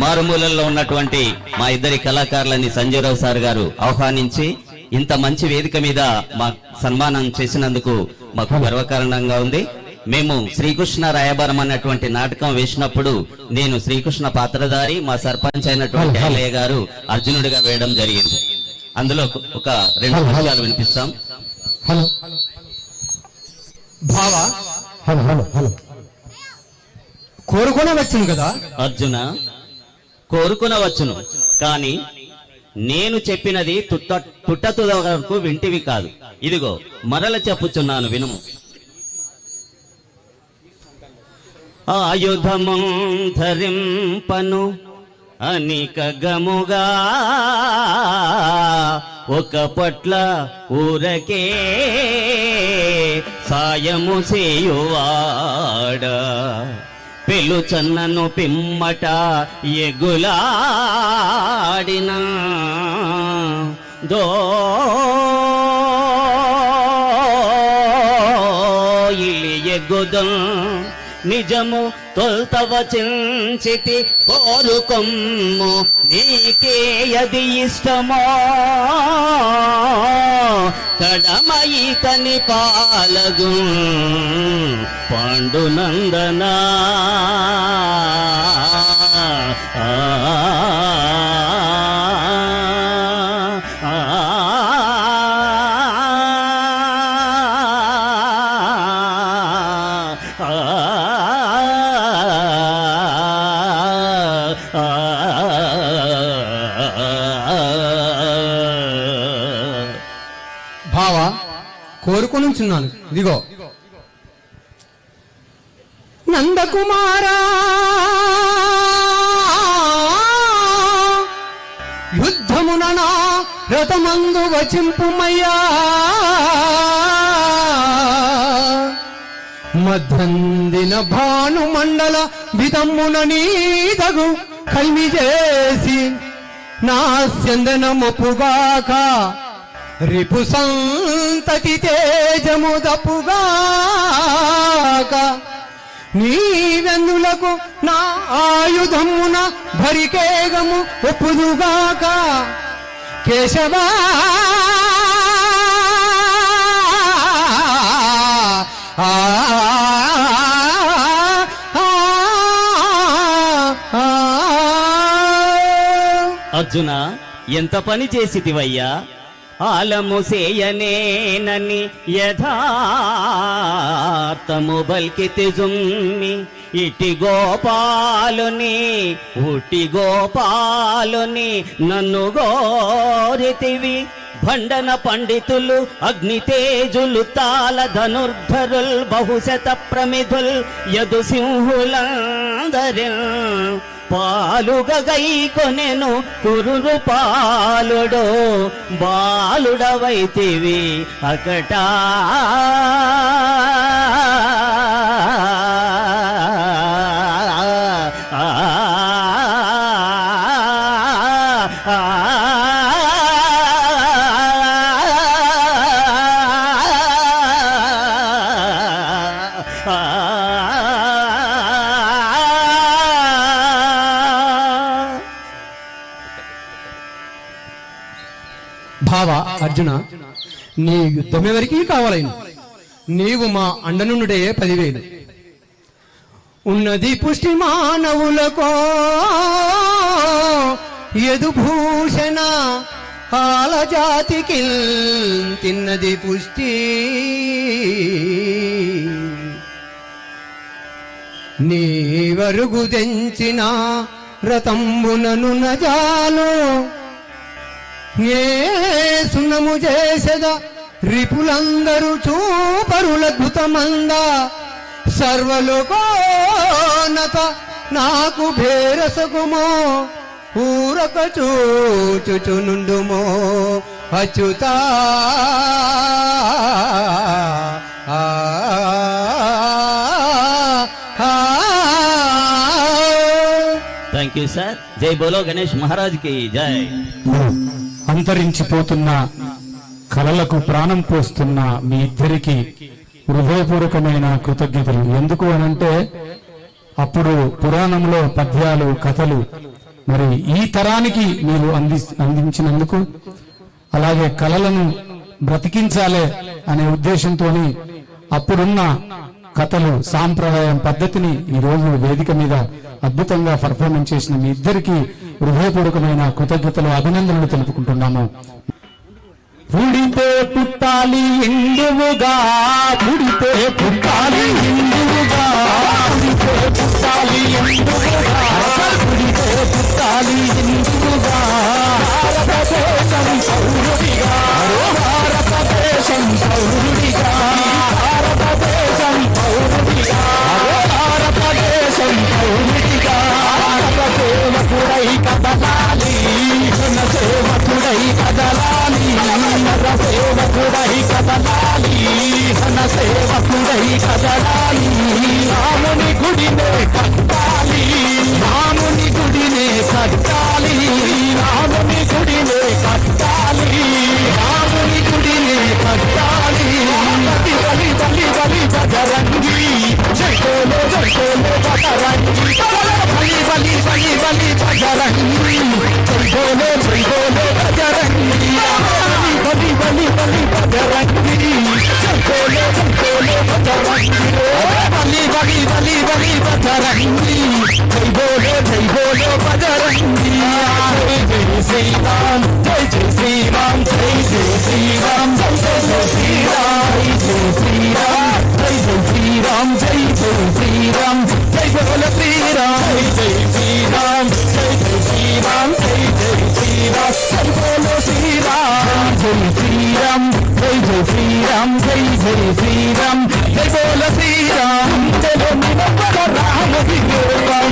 మారుమూలల్లో ఉన్నటువంటి మా ఇద్దరి కళాకారులని సంజయరావు సార్ గారు ఆహ్వానించి ఇంత మంచి వేదిక మీద మా సన్మానం చేసినందుకు మాకు గర్వకారణంగా ఉంది. మేము శ్రీకృష్ణ రాయబారం అన్నటువంటి నాటకం వేసినప్పుడు నేను శ్రీకృష్ణ పాత్రధారి, మా సర్పంచ్ అయినటువంటి ఐలయ్య గారు అర్జునుడిగా వేయడం జరిగింది. అందులో ఒక 2 విషయాలు వినిపిస్తాం. హలో బావా, హలో హలో హలో కోరుకోనవచ్చును కదా అర్జున, కోరుకునవచ్చును, కానీ నేను చెప్పినది తుట్టతుద వరకు వింటివి కాదు. ఇదిగో మరల చెప్పుచున్నాను, వినుము. ఆయుధము ధరింపను అనిక గముగా ఒక పట్ల ఊరకే సాయము చేయువాడ పెళ్ళుచన్నను పిమ్మట ఎగులాడిన దోయిలి ఎగుదం నిజము తొల్తవ చించితి కోరుకొమ్ము నీకేయది ఇష్టమో కడమయితని పాలగు పాండునందనా బావా కోరుకొనుచున్నాను. ఇదిగో నందకుమారా, యుద్ధమున నా రథమందు వచింపుమయ్యా, మధ్యందిన భాను మండల విధమున నీదగు కల్మి చేసి నా స్యందనముపుగాక రిపు సంతతి తేజము దపుగాక నీవెన్నులకు నా ఆయుధమున భరికేగము ఒప్పుదుగాక కేశవా అర్జున, ఎంత పని చేసితివయ్యా? ఆలము సేయనేనని యథార్థము బల్కితి జుమ్మి ఇటి గోపాలుని నన్ను గోరితివి. భండన పండితులు అగ్నితేజులు తాళ ధనుర్ధరుల్ బహుశత ప్రమిధుల్ యదు సింహులందరి పాలుగై కొనెను కురురు పాలుడో బాలుడవైతివి అకటా. భావ అర్జున, నీ యుద్ధమెవరికి కావాలను? నీవు మా అండనుండే 10,000 ఉన్నది పుష్టి మానవులకో యదుభూషణ కాలజాతికి తిన్నది పుష్టి. నీవరుగు తెంచిన రతంబునను నజాలు ఏ సున్నము చేసెద రిపులందరూ చూపరులద్భుతమంద సర్వలోకోన్నత నాకు భేరసగుమో ఊరక చూచుచునుండుమో అచ్యుతా. Thank you sir. జై బోలో గణేష్ మహారాజ్ కి జై. అంతరించిపోతున్న కళలకు ప్రాణం పోస్తున్న మీ ఇద్దరికి హృదయపూర్వకమైన కృతజ్ఞతలు. ఎందుకు అనంటే అప్పుడు పురాణంలో పద్యాలు కథలు మరి ఈ తరానికి మీరు అందించినందుకు, అలాగే కళలను బ్రతికించాలి అనే ఉద్దేశంతో అప్పుడున్న కథలు సాంప్రదాయం పద్ధతిని ఈ రోజు వేదిక మీద అద్భుతంగా పర్ఫార్మెన్స్ చేసిన మీ ఇద్దరికి హృదయపూర్వకమైన కృతజ్ఞతలు, అభినందనలు తెలుపుకుంటున్నాము. పుడితే పుట్టాలి హిందువుగా, పుడితే పుట్టాలి హిందువుగా, పుడితే పుట్టాలి హిందువుగా, పుడితే పుట్టాలి హిందువుగా, భారతదేశం పౌరుడిగా, భారతదేశం పౌరుడిగా, భారతదేశం పౌరుడిగా, భారతదేశం పౌరుడిగా, సేవకుడై కదలాలి, సేవకుడై కదలాలి, సేవకుడై కదలాలి, సేవకుడై కదలాలి, రాముని గుడినే కట్టాలి, రాముని గుడినే కట్టాలి, రాముని గుడినే కట్టాలి, రాముని గుడినే కట్టాలి, బలి బలి బలి బజరంగి, జై బోలో బజరంగి, బలి బలి బలి బలి బజరంగి, జై బోలో బజరంగి, బలి బలి బలి బజరంగి, జై బోలో బజరంగి, బలి బలి బలి బలి బజరంగి, జై బోలో బజరంగి, జై శ్రీరామ్, జై శ్రీరామ్, జై శ్రీరామ్, జై శ్రీరామ్, జై శ్రీరామ్, జై శ్రీరామ్, జై శ్రీరామ్, జై బోలో శ్రీరామ్, జై శ్రీరామ్, జై శ్రీరామ్, జై శ్రీరామ్, జై బోలో శ్రీరామ్, జై శ్రీరామ్, జై శ్రీరామ్, జై శ్రీరామ్, జై బోలో శ్రీరామ్, జలో నిలబడ రాముని రూపం,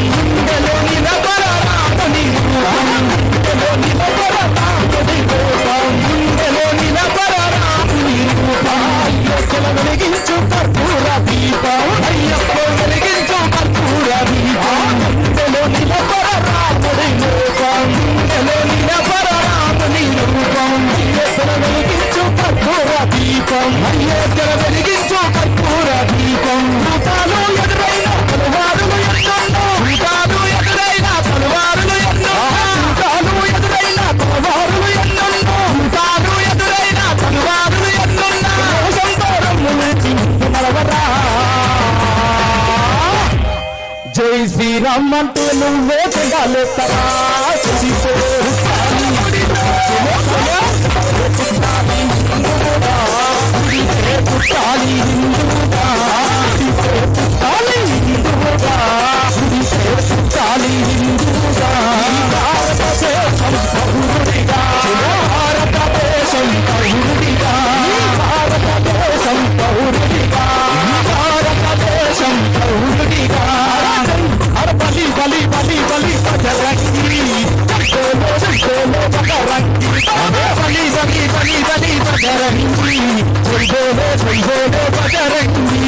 జలో నిలబడ రాముని రూపం, జలో నిలబడ రాముని రూపం, జలో నిలబడ రాముని రూపం, అయ్యప్ప వెలిగించు కర్పూర దీపం, అయ్యప్ప వెలిగించు కర్పూర దీపం, జలో నిలబడ రాముని రూపం, జలో నిలబడ రాముని రూపం, అయ్యప్ప వెలిగించు కర్పూర దీపం, అయ్యప్ప వెలిగించు కర్పూర దీపం, భూతాలు ఎదురైన తలవారులు ఎన్నో, భూతాలు ఎదురైన తలవారులు ఎన్నో, భూతాలు ఎదురైన తలవారులు ఎన్నో, భూతాలు ఎదురైన తలవారులు ఎన్నో, మరవరా జై శ్రీరామ్ అంటే నువ్వే తెగాలెత్తరా, పుట్టాలి హిందువుగా, పుట్టాలి హిందువుగా, పుట్టాలి హిందువుగా, భారతదేశం పౌరుడిగా, భారతదేశం పౌరుడిగా, భారతదేశం పౌరుడిగా, భారతదేశం పౌరుడిగా, బలి బలి బలి బలి బజరంగి, బజరంగి, బలి బలి బలి బలి బజరంగి, జై బోలో బజరంగి,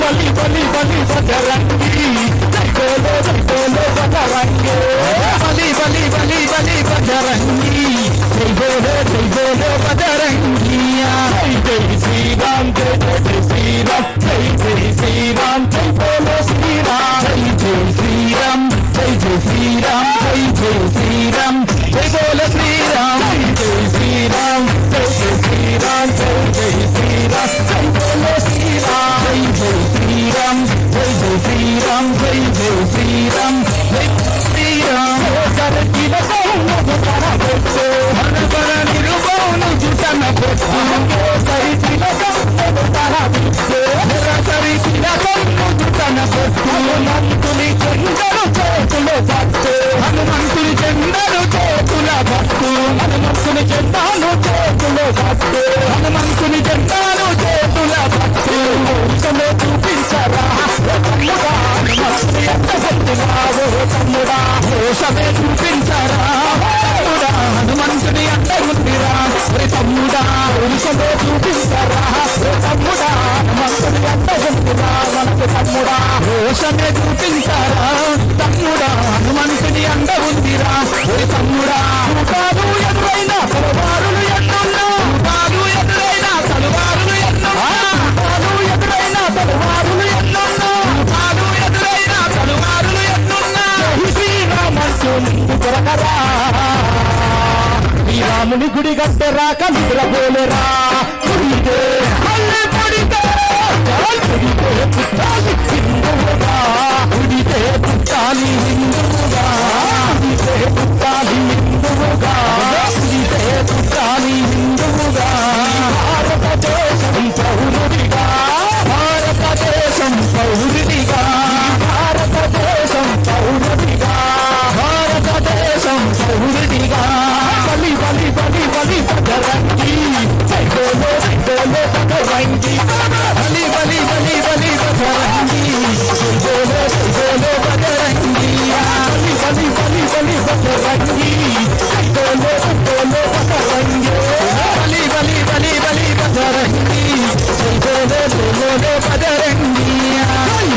బలి బలి బలి బజరంగి, జై బోలో బజరంగి, బలి బలి బలి బలి బజరంగి, జై బోలో బజరంగి, జై శ్రీరామ్, జై శ్రీరామ్, జై శ్రీరామ్, జై బోలో శ్రీరామ్, జై శ్రీరామ్, జై శ్రీరామ్, జై శ్రీరామ్, జై బోలో శ్రీరామ్, జై శ్రీరామ్, జై శ్రీరామ్, జై శ్రీరామ్, జై బోలో శ్రీరామ్, జై శ్రీరామ్, జై శ్రీరామ్, జై శ్రీరామ్, జై శ్రీరామ్, సరకిల సౌందర్య తరబెట్టు, హనుమన నిరుబౌను జుటన పెట్టు, సరికిల సౌందర్య తరబెట్టు, సరికిల సౌందర్య జుటన పెట్టు, హనుమంతుని చెందరు చేతులు పట్టు, హనుమంతుని చెందరు చేతుల పట్టు, హనుమంతుని చెందాను చేతులు పట్టు, హనుమంతుని చెందాను చేతుల పట్టు, వంశమే చూపించరా తమ్ముడా, హనుమంతుని ఎంత శక్తిరావు తమ్ముడా, వేషమే చూపించరా తమ్ముడా, హనుమంతుని అంత ఉందిరా తమ్ముడా, వంశమే చూపించరా తమ్ముడా, హనుమంతుని ఎంత ఉందిరా మనకు తమ్ముడా, వేషమే చూపించరా తమ్ముడా, హనుమంతుని అండ ఉందిరా తమ్ముడా, భూతాలు ఎదురైన తలవారులు ఎన్నున్నా, భూతాలు ఎదురైన తలవారులు ఎన్నున్నా, భూతాలు ఎదురైన తలవారులు ఎన్నున్నా, భూతాలు ఎదురైన ముందు కొరకరా శ్రీరాముని గుడి గట్టరాక నిద్రపోలేరా గుడితే మళ్ళీ పడితే పుడితే పుట్టాలి హిందువుగా పుడితే పుట్టాలి హిందువుగా పుడితే పుట్టాలి హిందువుగా పుడితే పుట్టాలి హిందువుగా భారతదేశం పౌరుడిగా భారతదేశం పౌరుడిగా భారతదేశం పౌరుడిగా భారతదేశం పౌరుడిగా బలి బలి బలి బలి పదరంగి సైకోలో సైకోలో పదరంగి బలి బలి బలి బలి పదరంగి సైకోలో సైకోలో పదరంగి బలి బలి బలి బలి పదరంగి సైకోలో సైకోలో పదరంగి బలి బలి బలి బలి పదరంగి సైకోలో సైకోలో పదరంగి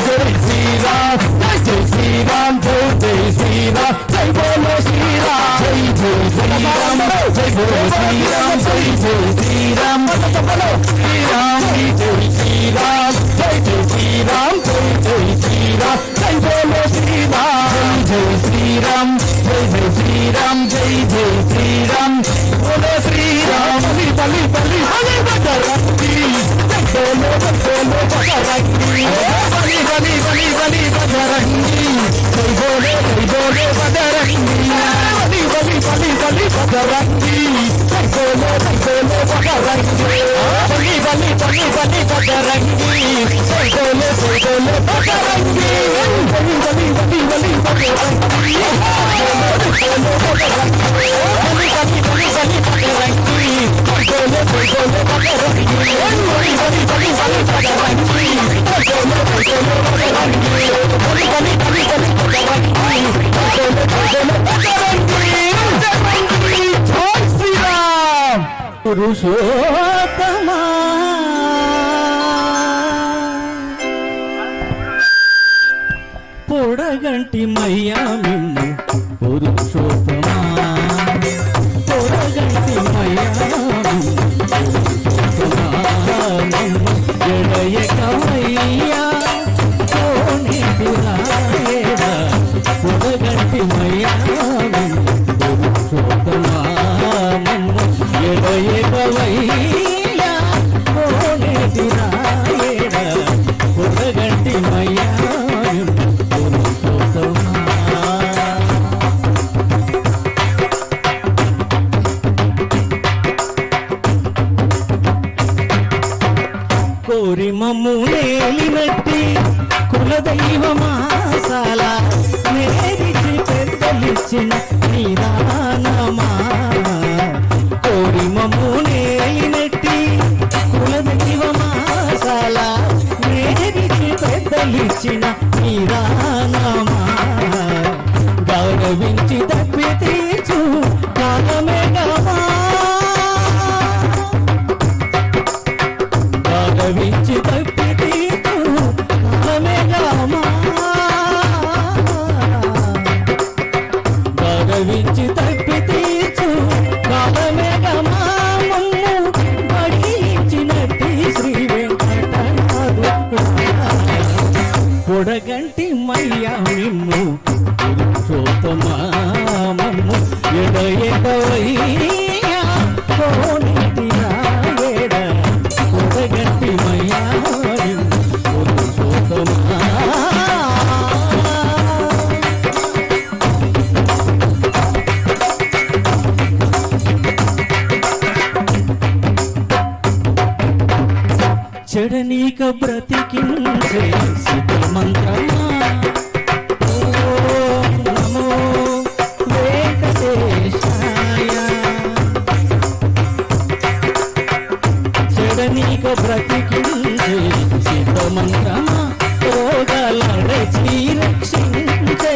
జై శ్రీరామ్ జై శ్రీరామ్ జై జై శ్రీరామ్ జై బోలో శ్రీరామ్ జై జై శ్రీరామ్ జై బోలో శ్రీరామ్ జై జై శ్రీరామ్ బలో శ్రీరామ్ జై శ్రీరామ్ జై జై శ్రీరామ్ జై జై శ్రీరామ్ జై బోలో శ్రీరామ్ జై శ్రీరామ్ జై జై శ్రీరామ్ జై జై శ్రీరామ్ బోలో శ్రీరామ్ బలి బలి బలి బలి బదరంగి బోలో బోలో బదరంగి బలి బలి బలి బలి బదరంగి జై బోలో బదరంగి బలి బలి బలి బలి బదరంగి జై బోలో బదరంగి బలి బలి బలి బలి బదరంగి జై బోలో బదరంగి బలి బలి బలి బలి బదరంగి పురుషోత్తమా పొడగంటి మయ్యా మిమ్ము పురుషోత్తమా పొడగంటి మయ్యా ఎడయకమయ్యా కోనేటిరాయేడా పొడగంటి మయ్యా పురుషోత్తమా ఎడయకమయ్యా కోనేటిరాయేడా పొడగంటి మయ్యా కోరి మమ్ము నేలినట్టి కులదైవమాసాల నేరిచి పెద్దలిచ్చిన నిదానమా కోరి మమ్ము నేలినట్టి కులదైవమాసాల నేరిచి పెద్దలిచ్చిన నిదానమా గౌరవించి తప్పి తీర్చు కాలమేగమా గౌరవించి తప్పి తీర్చు కాలమేగమా గౌరవించి తప్పి తీర్చు కాలమేగమా మమ్ము బడిచినట్టి శ్రీ వెంకటనాథు పొడగంటి మయ్యా మిమ్ము పురుషోత్తమా మమ్ము ఎడయకవయ్యా కోనేటిరాయేడా పొడగంటి మయ్యా మిమ్ము పురుషోత్తమా చెడనీక బ్రతికించే సిద్ధ మంత్రమా ఓం నమో వెంకటేశాయ చెడనీక బ్రతికించే సిద్ధ మంత్రమా రోగాలడచి రక్షించే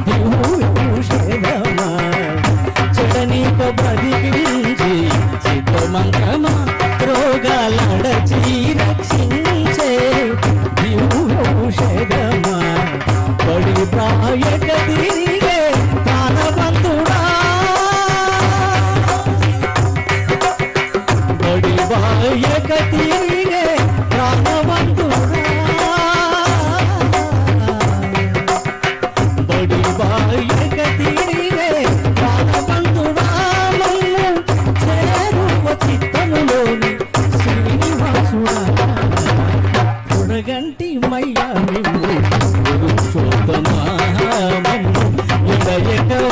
దివ్యూషధమా చెడనీక బ్రతికించే సిద్ధ మంత్రమా రోగాలడచి రక్షించే దివ్యూషధమా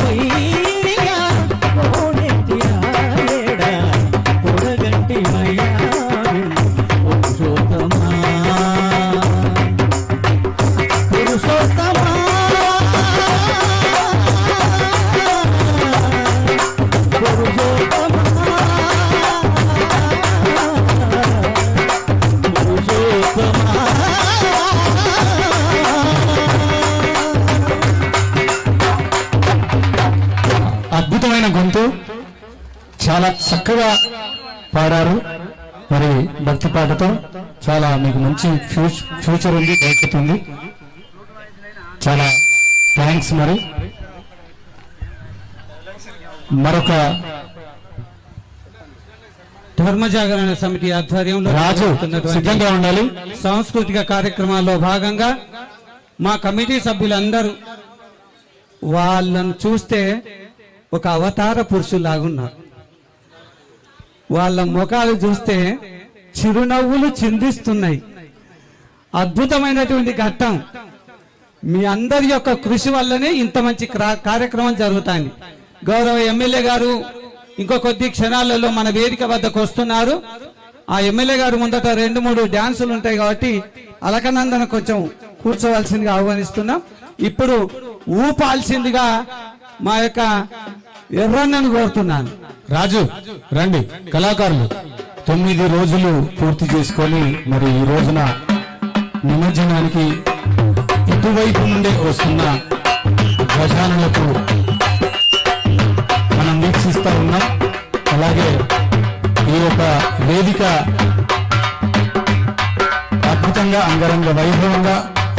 వైరియా కోడెట్టి రాలేడా కొడగంటి మయాను పురుషోత్తమా పురుషోత్తమా అద్భుతమైన గొంతు, చాలా చక్కగా పాడారు. మరి భక్తి పాటతో చాలా మీకు మంచి ఫ్యూచర్ ఉంది, భవిష్యత్తు ఉంది. చాలా థ్యాంక్స్. మరి మరొక ధర్మ జాగరణ సమితి ఆధ్వర్యంలో రాజు సిద్ధంగా ఉండాలి. సాంస్కృతిక కార్యక్రమాల్లో భాగంగా మా కమిటీ సభ్యులందరూ వాళ్ళను చూస్తే ఒక అవతార పురుషులాగున్నారు. వాళ్ళ ముఖాలు చూస్తే చిరునవ్వులు చిందిస్తున్నాయి. అద్భుతమైనటువంటి ఘట్టం. మీ అందరి యొక్క కృషి వల్లనే ఇంత మంచి కార్యక్రమం జరుగుతుంది. గౌరవ ఎమ్మెల్యే గారు ఇంకో కొద్ది క్షణాలలో మన వేదిక వద్దకు వస్తున్నారు. ఆ ఎమ్మెల్యే గారు ముందట 2-3 డ్యాన్సులు ఉంటాయి కాబట్టి అలకనందన కొంచెం కూర్చోవలసిందిగా ఆహ్వానిస్తున్నాం. ఇప్పుడు ఊపాల్సిందిగా మా యొక్క ఎర్రన్నను కోరుతున్నాను. రాజు రండి. కళాకారులు 9 రోజులు పూర్తి చేసుకొని మరి ఈ రోజున నిమజ్జనానికి ఇటువైపు నుండి వస్తున్న ధ్వజాలకు మనం వీక్షిస్తూ ఉన్నాం. అలాగే ఈ యొక్క వేదిక అద్భుతంగా అంగరంగ వైభవంగా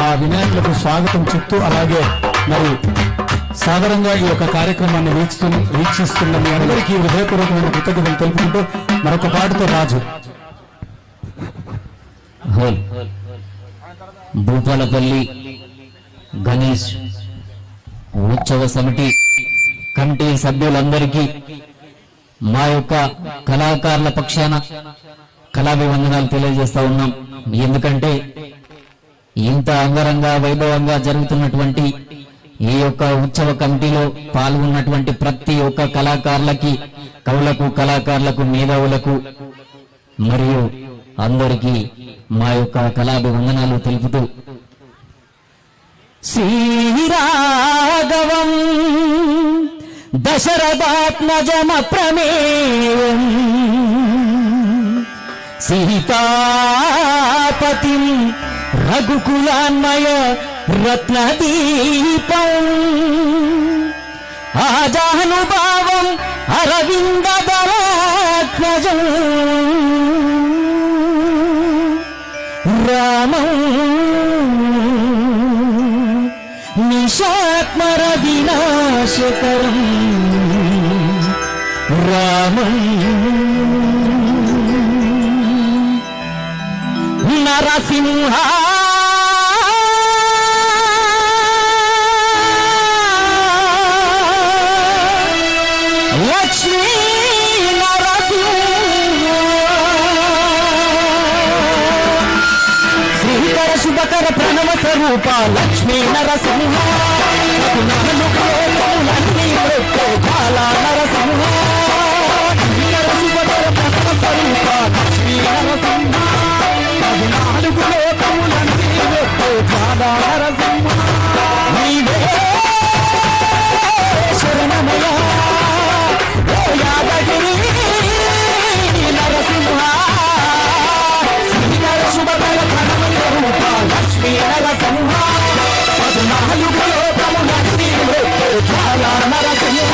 ఆ వినాయకులకు స్వాగతం చెప్తూ, అలాగే మరి సాధారణంగా ఈ యొక్క కార్యక్రమాన్ని వీక్షిస్తున్న మీ అందరికీ హృదయపూర్వకమైన కృతజ్ఞతలు తెలుపుకుంటూ మరొక పాటతో రాజు. భూపాలపల్లి గణేష్ ఉత్సవ సమితి కమిటీ సభ్యులందరికీ మా యొక్క కళాకారుల పక్షాన కళాభివందనాలు తెలియజేస్తా ఉన్నాం. ఎందుకంటే ఇంత అంగరంగ వైభవంగా జరుగుతున్నటువంటి ఈ యొక్క ఉత్సవ కమిటీలో పాల్గొన్నటువంటి ప్రతి ఒక్క కళాకారులకి, కవులకు, కళాకారులకు, మేధావులకు మరియు అందరికీ మా యొక్క కళాభివందనాలు తెలుపుతూ శ్రీరాఘవం దశరథాత్మజమ ప్రమేయం సీతాపతిం రఘుకులాన్మయ రత్నదీపం ఆజానుభావం అరవిందదలాత్మజం రామం నిశాత్మర వినాశకరం రామం నరసింహ లక్ష్మీ నరసింహ శ్రీకర శుభకర ప్రణవ స్వరూప లక్ష్మీ నరసింహ కాలా నరసింహ శుభకర ప్రణవ స్వరూప లక్ష్మీ నరసింహ 14 లోకములన్నీ కాలా నరసింహ నీవే శరణమయ ఓ యాదగిరి నరసింహ శ్రీకర శుభకర ప్రణవ స్వరూప లక్ష్మీ నరసింహ 14 లోకములన్నీ కాలా నరసింహ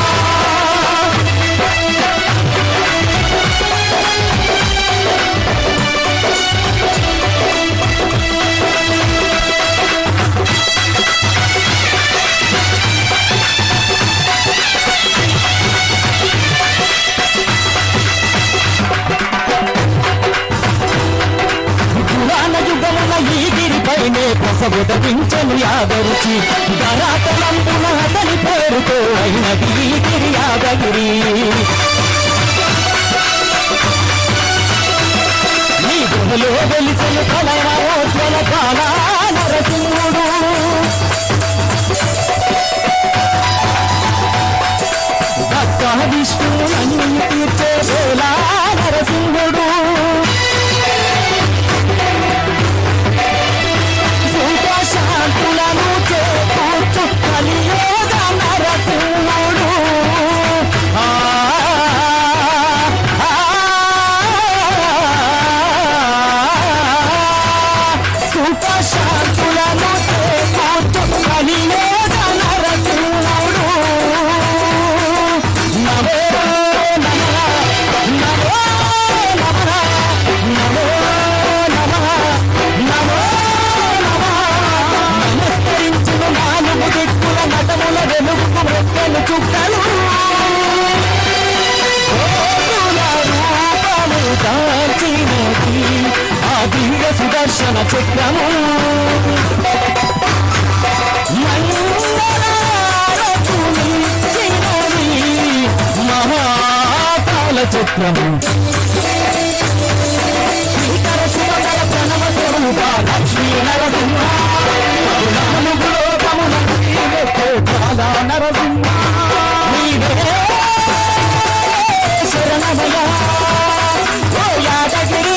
ప్రసవుదపించను యాదరుచి ధరాతలంపున అతని పేరుతో అయినది గిరి యాదగిరి నీ గుహలో వెలిసెను కళయోజ్వల కాలా నరసింహుడు విష్ణువులన్నీ తీర్చే వేళ నరసింహుడు శాంతులను చేకూర్చు కలియోగ నరసింహుడు సుఖ శాంతులను చేకూర్చు కలియోగ నరసింహుడు నమో నమః నమో నమః నమో నమః నమో నమస్కరించును నాలుగు దిక్కుల నటముల వెలుగు రెక్కలు చుక్కలు రూపము దాల్చినది ఆ దివ్య సుదర్శన చక్రము మంగళారతులిచ్చినది మహాకాల చక్రము శ్రీకర శివకర ప్రణవ స్వరూప లక్ష్మీ నరసింహ నరసింహ నీవే శరణమయ ఓ యాదగిరి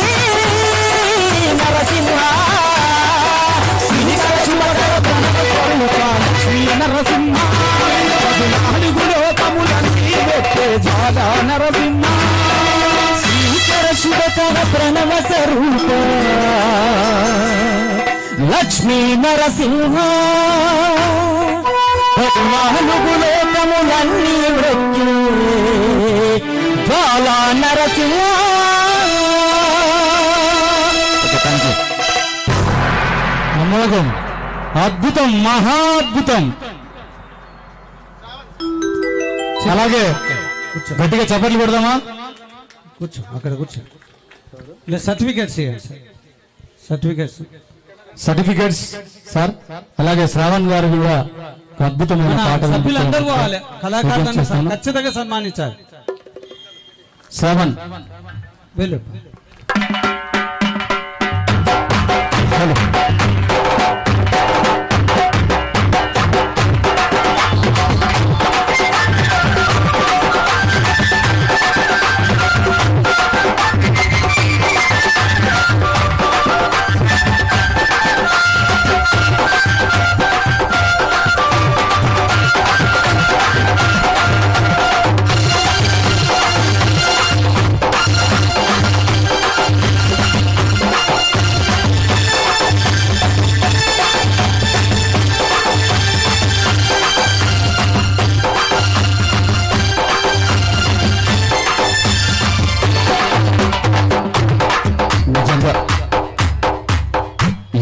నరసింహ శ్రీకర శివకర ప్రణవ స్వరూప లక్ష్మీ నరసింహ 14 లోకములన్నీ వెత్తే జాల నరసింహ శ్రీకర శివకర ప్రణవ స్వరూప లక్ష్మీ నరసింహ 14 లోకములన్నీ వెత్తే జాల నరసింహ. అమోఘం, అద్భుతం, మహాద్భుతం. అలాగే గట్టిగా చప్పట్లు కొడదామా? కూర్చో, అక్కడ కూర్చో. ఇలా సర్టిఫికేట్స్ సర్టిఫికేట్స్ సార్. అలాగే శ్రావణ్ గారు కూడా ఒక అద్భుతమైన పాట సభ్యులందరూ పోవాలి, కళాకారులను ఖచ్చితంగా సన్మానించాలి. శ్రావణ్ వెళ్ళు. హలో.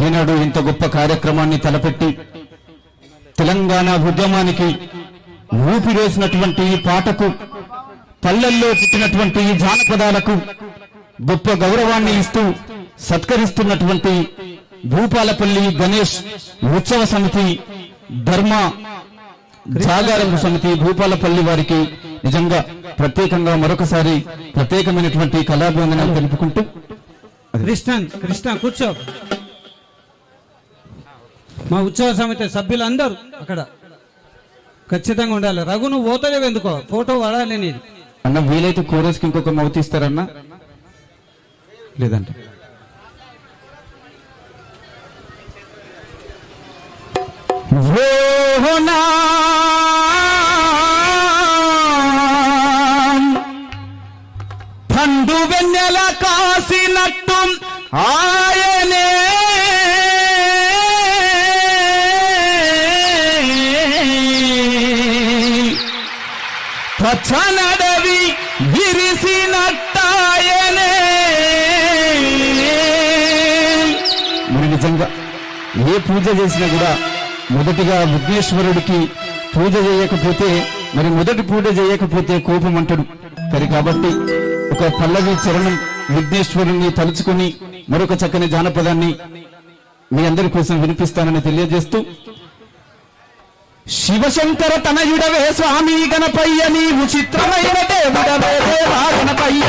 ఈనాడు ఇంత గొప్ప కార్యక్రమాన్ని తలపెట్టి తెలంగాణ ఉద్యమానికి ఊపిరేసినటువంటి ఈ పాటకు, పల్లెల్లో పుట్టినటువంటి ఈ జానపదాలకు గొప్ప గౌరవాన్ని ఇస్తూ సత్కరిస్తున్నటువంటి భూపాలపల్లి గణేష్ ఉత్సవ సమితి, ధర్మ జాగారం సమితి భూపాలపల్లి వారికి నిజంగా ప్రత్యేకంగా మరొకసారి ప్రత్యేకమైనటువంటి కళాభివందనాలు తెలుపుకుంటూ. కృష్ణ కూర్చో. మా ఉత్సవ సమితి సభ్యులందరూ అక్కడ ఖచ్చితంగా ఉండాలి. రఘు నువ్వు పోతలేవు ఎందుకో, ఫోటో వాడాలి. నీది అన్న వీలైతే కోరస్కి ఇంకొక మౌత్ ఇస్తారన్నా, లేదంటే పండు వెన్నెల కాసినట్టు ఆయనే పచ్చనడవి విరిసినట్టాయనే. మరి నిజంగా ఏ పూజ చేసినా కూడా మొదటిగా విఘ్నేశ్వరుడికి పూజ చేయకపోతే, మరి మొదటి పూజ చేయకపోతే కోపం అంటాడు. మరి కాబట్టి ఒక పల్లవి చరణం విఘ్నేశ్వరుణ్ణి తలుచుకుని మరొక చక్కని జానపదాన్ని మీ అందరి కోసం వినిపిస్తానని తెలియజేస్తూ, శివశంకర తనయుడవే స్వామి గణపయ్య, నీవు చిత్రమైన దేవుడవే దేవా గణపయ్య.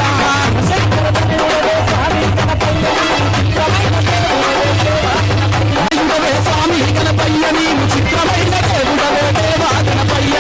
స్వామి గణపయ్య, నీవు చిత్రమైన దేవుడవే దేవా గణపయ్య.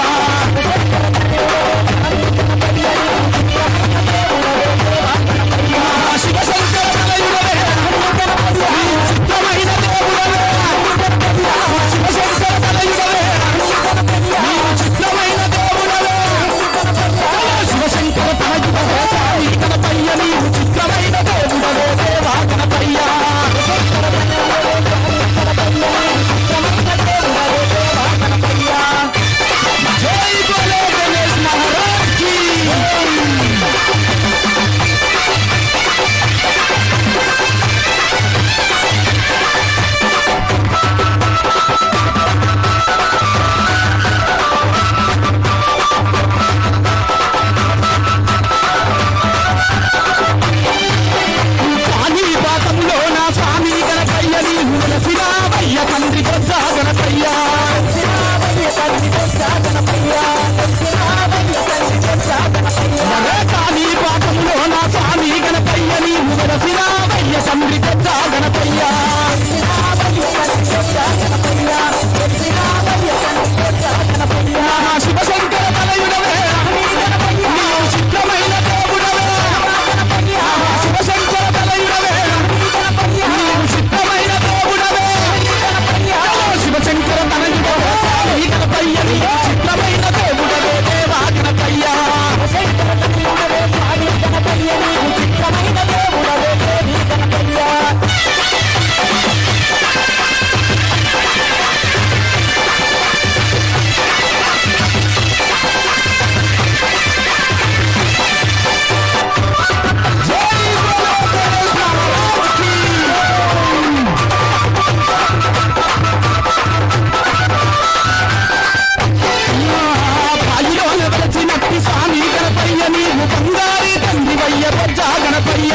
వెలసినట్టి స్వామి గణపయ్య నీవు బంగారి తండ్రివయ్య బొజ్జా గణపయ్య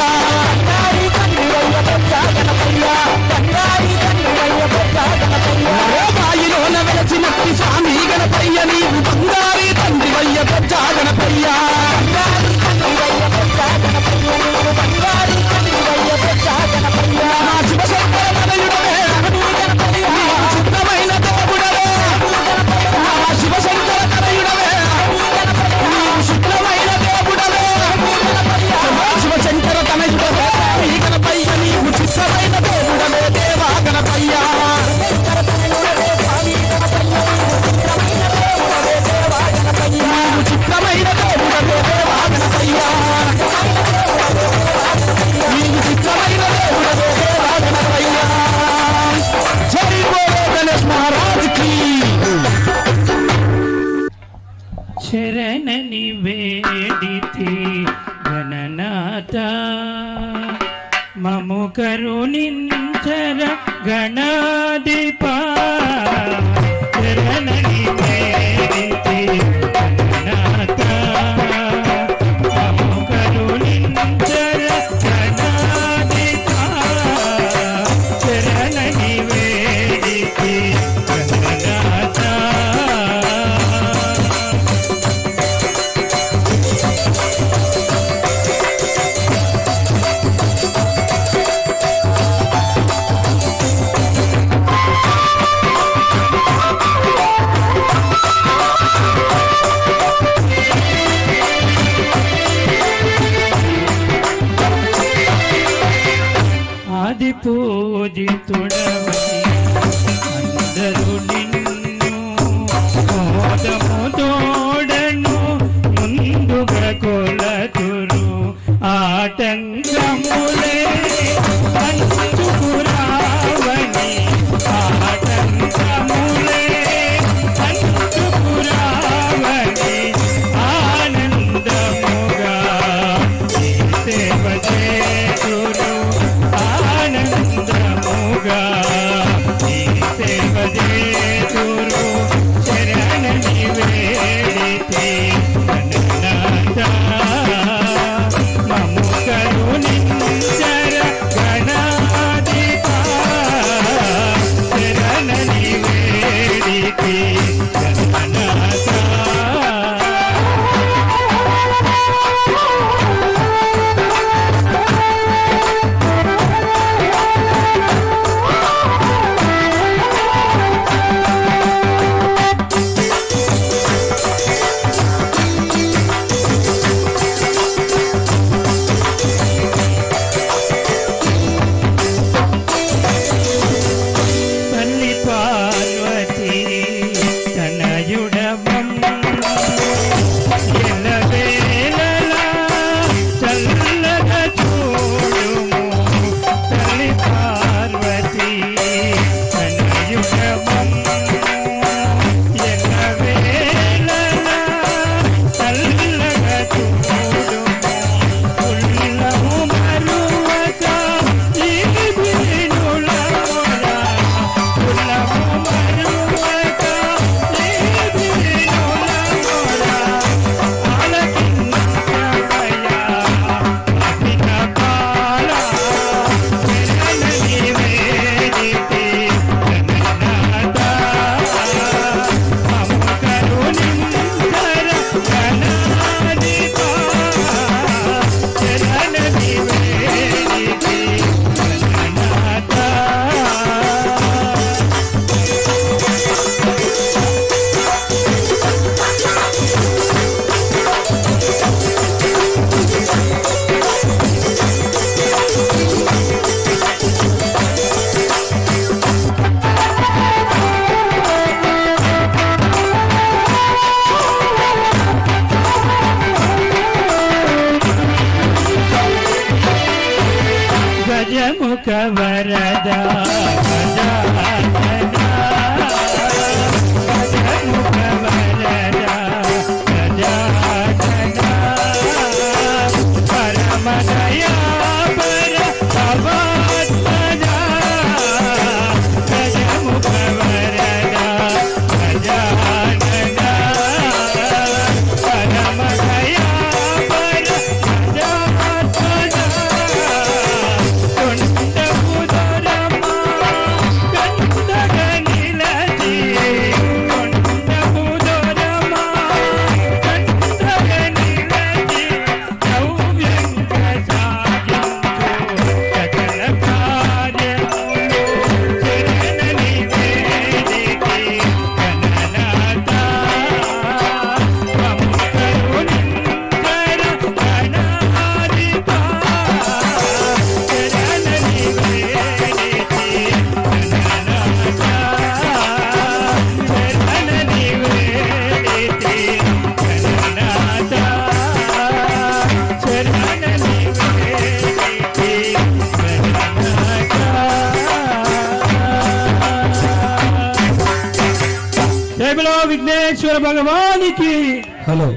బంగారి తండ్రివయ్య బొజ్జా గణపయ్య బంగారి తండ్రివయ్య బొజ్జా గణపయ్య బాయిలోన వెలసినట్టి స్వామి గణపయ్య నీవు బంగారి తండ్రివయ్య బొజ్జా గణపయ్య బంగారి తండ్రివయ్య బొజ్జా గణపయ్య నీవు బంగారి తండ్రివయ్య బొజ్జా గణపయ్య శివశంకర తనయుడవే గణపయ్య శుద్ధమైన దేవుడవే శివశంకర తనయుడవే శుద్ధమైన దేవుడవే శివశంకర తనయుడవే గణపయ్య నీవు చిత్తమైన దేవుడవే దేవా గణపయ్య నీవు చిత్తమైన దేవుడవే దేవా గణపయ్య నీవు చిత్తమైన దేవుడవే దేవా గణపయ్య జై బోలో గణేష్ మహారాజ్ కి శరణని వేడితే గణనాథ మము కరుణించర గణాధిపా శరణని వేడితే గణనాథ మము కరుణించర గణాధిపా శరణని వేడితే గణనాథ ఆది పూజితుడవని అందరూ నిన్ను మోదము తోడను ముందుగా కొలతురు ఆటంకములే పంచుకురావని ఆటంకములే పంచుకురావని ఆనందముగా సేవ చేతురు ఆనందముగా సేవ చేతురు శరణని వేడితే గణనాథ మము కరుణించర గణాధిపా శరణని వేడితే గణనాథ తల్లి పార్వతి తనయుడవం ఎల్లవేళలా చల్లగా చూడుము తల్లి పార్వతి తనయుడవం ఎల్లవేళలా చల్లగా చూడుము ఉల్లము మరువక ఈ దినుల ఉల్లము మరువక ఈ దినుల ఆలకించవయ్యా అభిన పాల శరణని వేడితే గణనాథ మము కరుణించర గణాధిపా శరణని వేడితే గణనాథ గజముఖ వరద గజానన గజముఖ వరద గజానన పరమదయా పర భవత్పద గజముఖ వరద గజానన పరమదయా జయ బలో విఘ్నేశ్వర భగవానికి. హలో